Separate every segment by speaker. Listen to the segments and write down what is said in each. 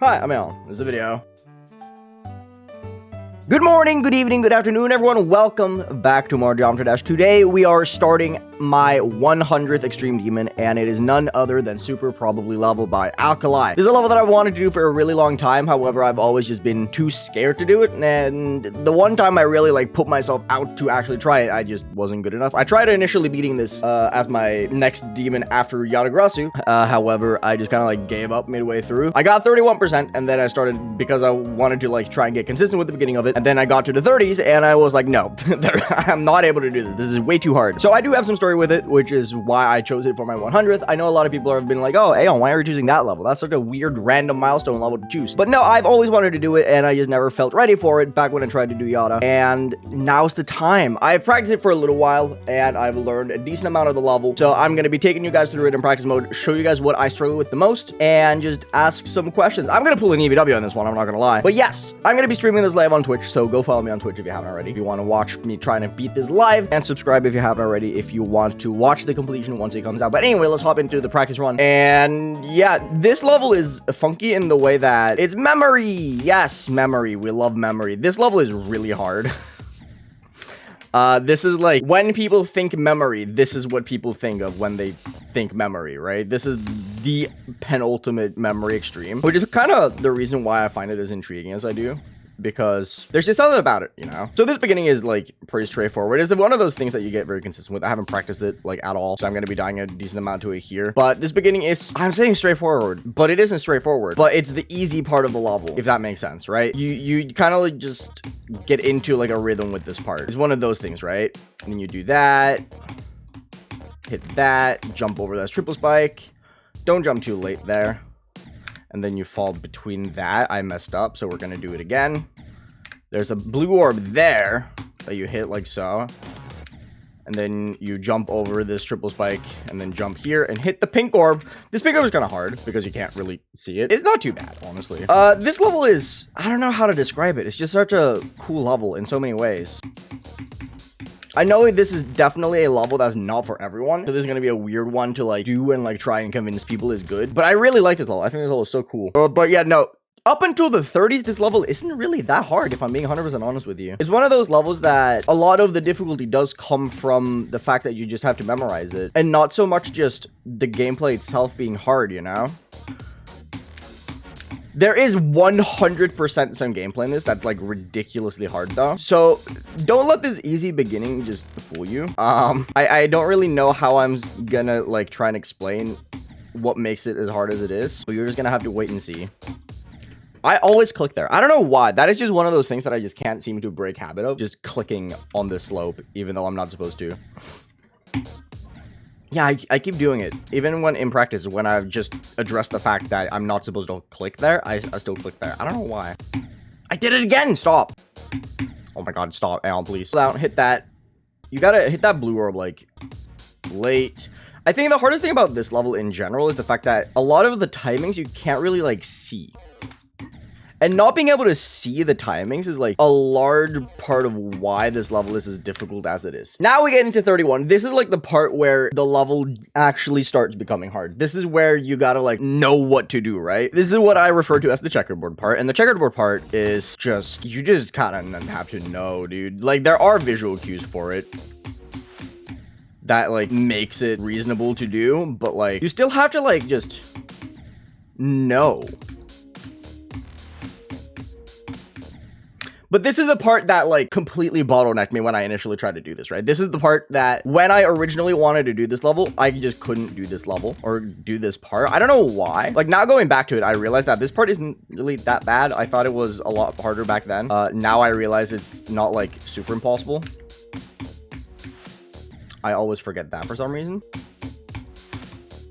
Speaker 1: Hi, I'm Aeon. This is a video. Good morning, good evening, good afternoon, everyone. Welcome back to more Geometry Dash. Today, we are starting my 100th Extreme Demon, and it is none other than Super Probably Level by Alkali. This is a level that I wanted to do for a really long time. However, I've always just been too scared to do it, and the one time I really put myself out to actually try it, I just wasn't good enough. I tried initially beating this as my next demon after Yatagarasu. However, I just kind of gave up midway through. I got 31%, and then I started because I wanted to try and get consistent with the beginning of it. And then I got to the 30s and I was like, no, I'm not able to do this. This is way too hard. So I do have some story with it, which is why I chose it for my 100th. I know a lot of people have been like, oh, Aeon, why are you choosing that level? That's such a weird random milestone level to choose. But no, I've always wanted to do it and I just never felt ready for it back when I tried to do Yata. And now's the time. I've practiced it for a little while and I've learned a decent amount of the level. So I'm going to be taking you guys through it in practice mode, show you guys what I struggle with the most, and just ask some questions. I'm going to pull an EVW on this one, I'm not going to lie. But yes, I'm going to be streaming this live on Twitch, so go follow me on Twitch if you haven't already. If you want to watch me trying to beat this live, and subscribe if you haven't already if you want to watch the completion once it comes out. But anyway, let's hop into the practice run. And yeah, this level is funky in the way that it's memory. Yes, memory. We love memory. This level is really hard. This is when people think memory, this is what people think of when they think memory, right? This is the penultimate memory extreme, which is kind of the reason why I find it as intriguing as I do. Because there's just something about it, you know? So this beginning is pretty straightforward. It's one of those things that you get very consistent with. I haven't practiced it at all, so I'm going to be dying a decent amount to it here. But this beginning is, I'm saying straightforward, but it isn't straightforward. But it's the easy part of the level, if that makes sense, right? You kind of just get into a rhythm with this part. It's one of those things, right? And then you do that, hit that, jump over that triple spike. Don't jump too late there. And then you fall between that. I messed up, so we're gonna do it again. There's a blue orb there that you hit like so. And then you jump over this triple spike and then jump here and hit the pink orb. This pink orb is kind of hard because you can't really see it. It's not too bad, honestly. This level is, I don't know how to describe it. It's just such a cool level in so many ways. I know this is definitely a level that's not for everyone, so this is going to be a weird one to do and try and convince people is good, but I really like this level. I think this level is so cool. But yeah, no, up until the 30s, this level isn't really that hard, if I'm being 100% honest with you. It's one of those levels that a lot of the difficulty does come from the fact that you just have to memorize it, and not so much just the gameplay itself being hard, you know? There is 100% some gameplay in this that's ridiculously hard though. So don't let this easy beginning just fool you. I don't really know how I'm gonna try and explain what makes it as hard as it is. But you're just gonna have to wait and see. I always click there. I don't know why. That is just one of those things that I just can't seem to break habit of. Just clicking on this slope, even though I'm not supposed to. Yeah, I keep doing it. Even when in practice, when I've just addressed the fact that I'm not supposed to click there, I still click there. I don't know why. I did it again! Stop! Oh my god, stop. Aeon, please. Down, hit that. You gotta hit that blue orb, late. I think the hardest thing about this level in general is the fact that a lot of the timings you can't really, see. And not being able to see the timings is a large part of why this level is as difficult as it is. Now we get into 31. This is the part where the level actually starts becoming hard. This is where you gotta know what to do, right? This is what I refer to as the checkerboard part. And the checkerboard part is just, you just kind of have to know, dude. There are visual cues for it that makes it reasonable to do, but you still have to just know. But this is the part that completely bottlenecked me when I initially tried to do this, right? This is the part that when I originally wanted to do this level, I just couldn't do this level or do this part. I don't know why. Now going back to it, I realized that this part isn't really that bad. I thought it was a lot harder back then. Now I realize it's not super impossible. I always forget that for some reason.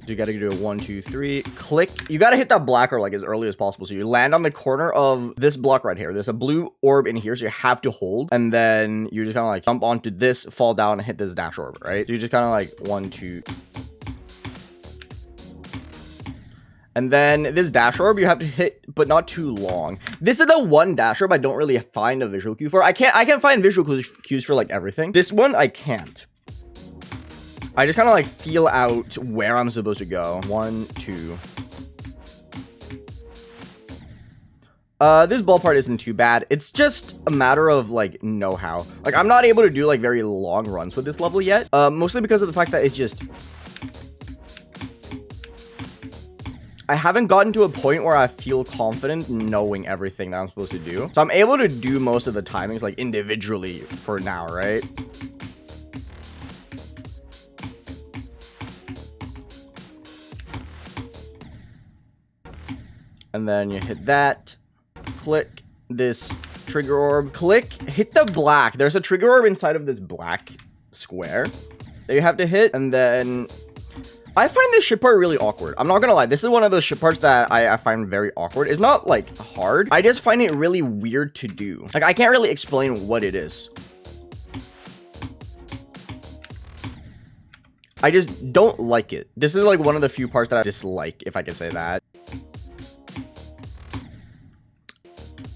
Speaker 1: So you gotta do a 1, 2, 3, click. You gotta hit that blocker as early as possible. So you land on the corner of this block right here. There's a blue orb in here, so you have to hold. And then you just kind of jump onto this, fall down, and hit this dash orb, right? So you just kind of 1, 2. And then this dash orb you have to hit, but not too long. This is the one dash orb I don't really find a visual cue for. I can find visual cues for everything. This one I can't. I just kind of feel out where I'm supposed to go. 1, 2. This ball part isn't too bad. It's just a matter of like know-how. Like I'm not able to do like very long runs with this level yet. Mostly because of the fact that it's just, I haven't gotten to a point where I feel confident knowing everything that I'm supposed to do. So I'm able to do most of the timings like individually for now, right? And then you hit that, click this trigger orb, click, hit the black. There's a trigger orb inside of this black square that you have to hit. And then I find this ship part really awkward. I'm not gonna lie. This is one of those ship parts that I find very awkward. It's not like hard. I just find it really weird to do. Like I can't really explain what it is. I just don't like it. This is like one of the few parts that I dislike, if I can say that.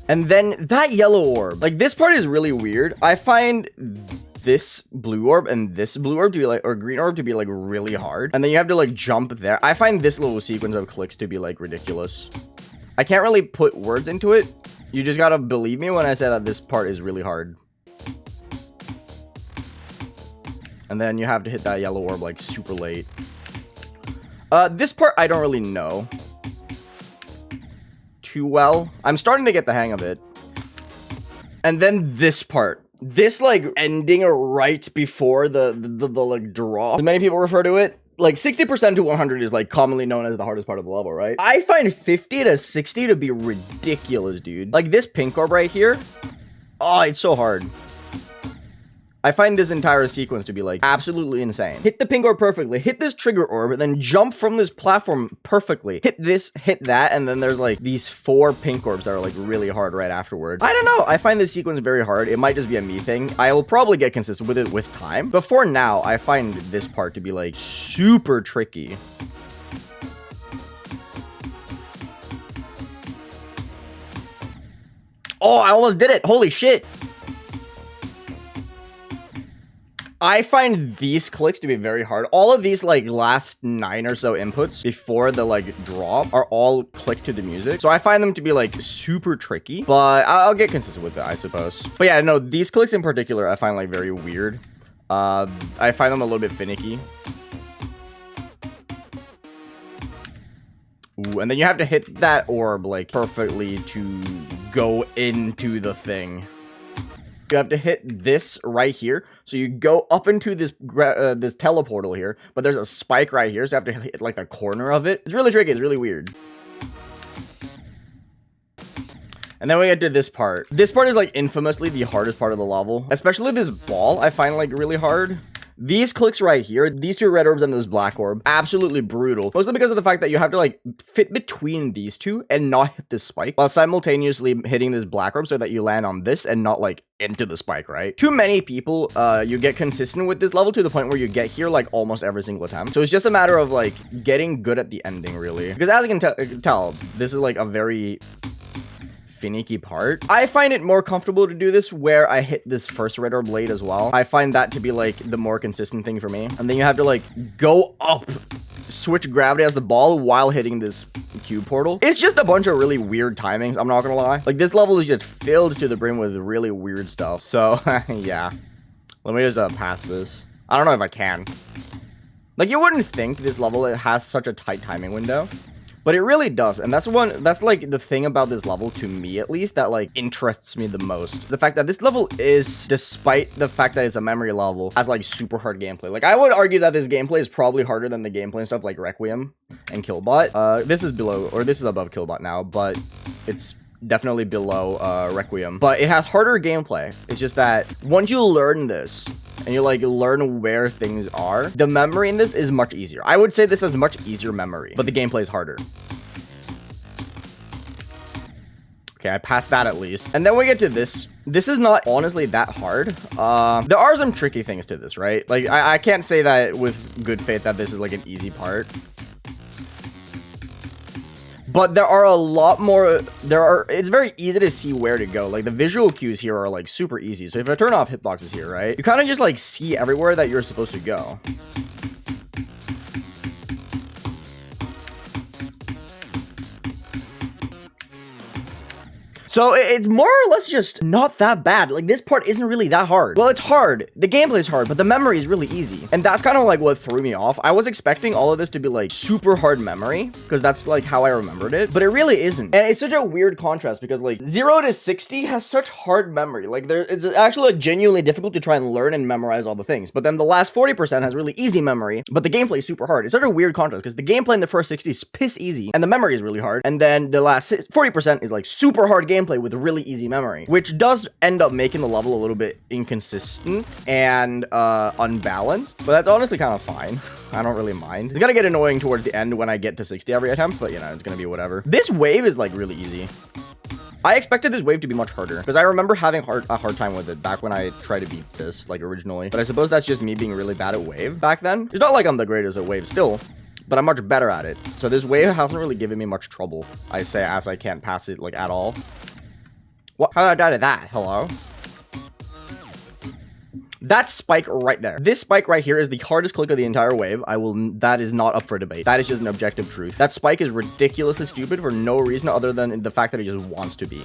Speaker 1: And then that yellow orb, like this part is really weird. I find this blue orb and this blue orb to be like, or green orb to be like really hard. And then you have to like jump there. I find this little sequence of clicks to be like ridiculous. I can't really put words into it. You just gotta believe me when I say that this part is really hard. And then you have to hit that yellow orb like super late. This part I don't really know too well. I'm starting to get the hang of it. And then this part, this like ending right before the like draw, as many people refer to it, like 60% to 100 is like commonly known as the hardest part of the level, right? I find 50 to 60 to be ridiculous, dude. Like this pink orb right here, oh, it's so hard. I find this entire sequence to be like absolutely insane. Hit the pink orb perfectly, hit this trigger orb, and then jump from this platform perfectly. Hit this, hit that, and then there's like these 4 pink orbs that are like really hard right afterwards. I don't know. I find this sequence very hard. It might just be a me thing. I will probably get consistent with it with time. But for now, I find this part to be like super tricky. Oh, I almost did it. Holy shit. I find these clicks to be very hard. All of these like last 9 or so inputs before the like drop are all clicked to the music. So I find them to be like super tricky, but I'll get consistent with it, I suppose. But yeah, no, these clicks in particular, I find like very weird. I find them a little bit finicky. Ooh, and then you have to hit that orb like perfectly to go into the thing. You have to hit this right here. So you go up into this this teleportal here, but there's a spike right here, so you have to hit like the corner of it. It's really tricky. It's really weird. And then we get to this part. This part is like infamously the hardest part of the level, especially this ball. I find like really hard. These clicks right here, these 2 red orbs and this black orb, absolutely brutal. Mostly because of the fact that you have to like fit between these 2 and not hit this spike while simultaneously hitting this black orb so that you land on this and not like into the spike, right? Too many people, you get consistent with this level to the point where you get here like almost every single attempt. So it's just a matter of like getting good at the ending, really. Because as you can tell, this is like a very finicky part. I find it more comfortable to do this where I hit this first red orb late as well. I find that to be like the more consistent thing for me. And then you have to like go up, switch gravity as the ball while hitting this cube portal. It's just a bunch of really weird timings, I'm not gonna lie. Like this level is just filled to the brim with really weird stuff. So yeah, let me just pass this. I don't know if I can. Like you wouldn't think this level has such a tight timing window, but it really does. And that's like the thing about this level, to me at least, that like interests me the most. The fact that this level is, despite the fact that it's a memory level, has like super hard gameplay. Like I would argue that this gameplay is probably harder than the gameplay and stuff like Requiem and Killbot. This is below, or this is above Killbot now, but it's definitely below Requiem. But it has harder gameplay. It's just that once you learn this, and you like learn where things are, the memory in this is much easier. I would say this has much easier memory, but the gameplay is harder. Okay, I passed that at least. And then we get to this. This is not honestly that hard. There are some tricky things to this, right? Like I can't say that with good faith that this is like an easy part. But there are a lot more, it's very easy to see where to go. Like the visual cues here are like super easy. So if I turn off hitboxes here, right, you kind of just like see everywhere that you're supposed to go. So it's more or less just not that bad. Like, this part isn't really that hard. Well, it's hard. The gameplay is hard, but the memory is really easy. And that's kind of like what threw me off. I was expecting all of this to be like super hard memory, because that's like how I remembered it, but it really isn't. And it's such a weird contrast because like 0 to 60 has such hard memory. Like, it's actually like genuinely difficult to try and learn and memorize all the things. But then the last 40% has really easy memory, but the gameplay is super hard. It's such a weird contrast because the gameplay in the first 60 is piss easy and the memory is really hard. And then the last 40% is like super hard gameplay with really easy memory, which does end up making the level a little bit inconsistent and unbalanced. But that's honestly kind of fine. I don't really mind. It's gonna get annoying towards the end when I get to 60 every attempt, but you know, it's gonna be whatever. This wave is like really easy. I expected this wave to be much harder because I remember having a hard time with it back when I tried to beat this like originally. But I suppose that's just me being really bad at wave back then. It's not like I'm the greatest at wave still, but I'm much better at it. So this wave hasn't really given me much trouble, I say, as I can't pass it like at all. What? How did I die to that? Hello? That spike right there. This spike right here is the hardest click of the entire wave. That is not up for debate. That is just an objective truth. That spike is ridiculously stupid for no reason other than the fact that it just wants to be.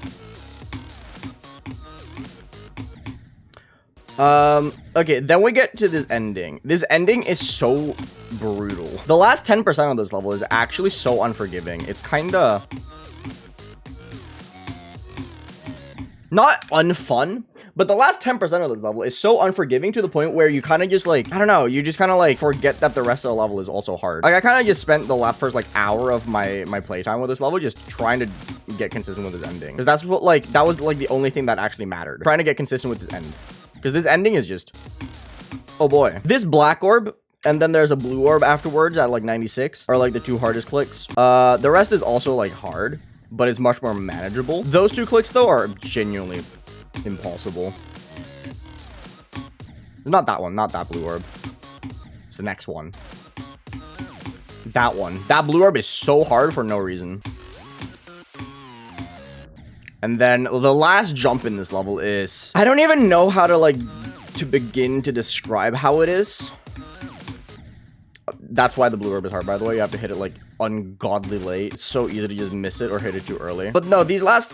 Speaker 1: Okay, then we get to this ending. This ending is so brutal. The last 10% of this level is actually so unforgiving. It's kinda not unfun, but the last 10% of this level is so unforgiving to the point where you kind of just like, I don't know, you just kind of like forget that the rest of the level is also hard. Like, I kind of just spent the first like hour of my playtime with this level just trying to get consistent with this ending. Because that's what like, that was like the only thing that actually mattered. Trying to get consistent with this end. Because this ending is just, oh boy. This black orb, and then there's a blue orb afterwards at like 96, are like the two hardest clicks. The rest is also like hard, but it's much more manageable. Those two clicks though are genuinely impossible. Not that one, not that blue orb. It's the next one. That one. That blue orb is so hard for no reason. And then the last jump in this level is, I don't even know how to like to begin to describe how it is. That's why the blue orb is hard, by the way. You have to hit it like ungodly late. It's so easy to just miss it or hit it too early. But no, these last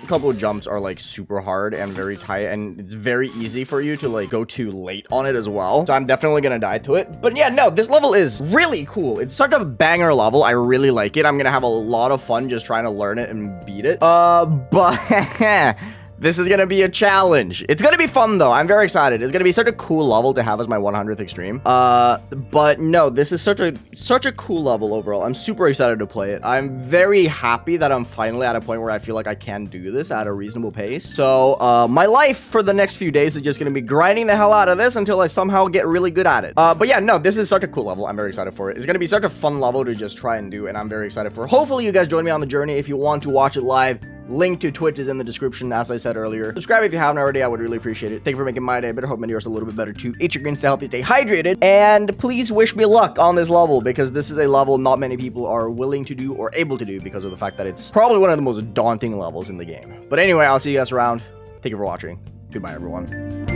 Speaker 1: couple of jumps are like super hard and very tight, and it's very easy for you to like go too late on it as well. So I'm definitely gonna die to it. But yeah, no, this level is really cool. It's such a banger level. I really like it. I'm gonna have a lot of fun just trying to learn it and beat it. But this is gonna be a challenge. It's gonna be fun though. I'm very excited. It's gonna be such a cool level to have as my 100th extreme. But no, this is such a cool level overall. I'm super excited to play it. I'm very happy that I'm finally at a point where I feel like I can do this at a reasonable pace. So my life for the next few days is just gonna be grinding the hell out of this until I somehow get really good at it. But yeah, no, this is such a cool level. I'm very excited for it. It's gonna be such a fun level to just try and do, and I'm very excited for it. Hopefully you guys join me on the journey. If you want to watch it live, link to Twitch is in the description, as I said earlier. Subscribe if you haven't already. I would really appreciate it. Thank you for making my day better. Hope my yours a little bit better too. Eat your greens to help you stay hydrated. And please wish me luck on this level, because this is a level not many people are willing to do or able to do because of the fact that it's probably one of the most daunting levels in the game. But anyway, I'll see you guys around. Thank you for watching. Goodbye, everyone.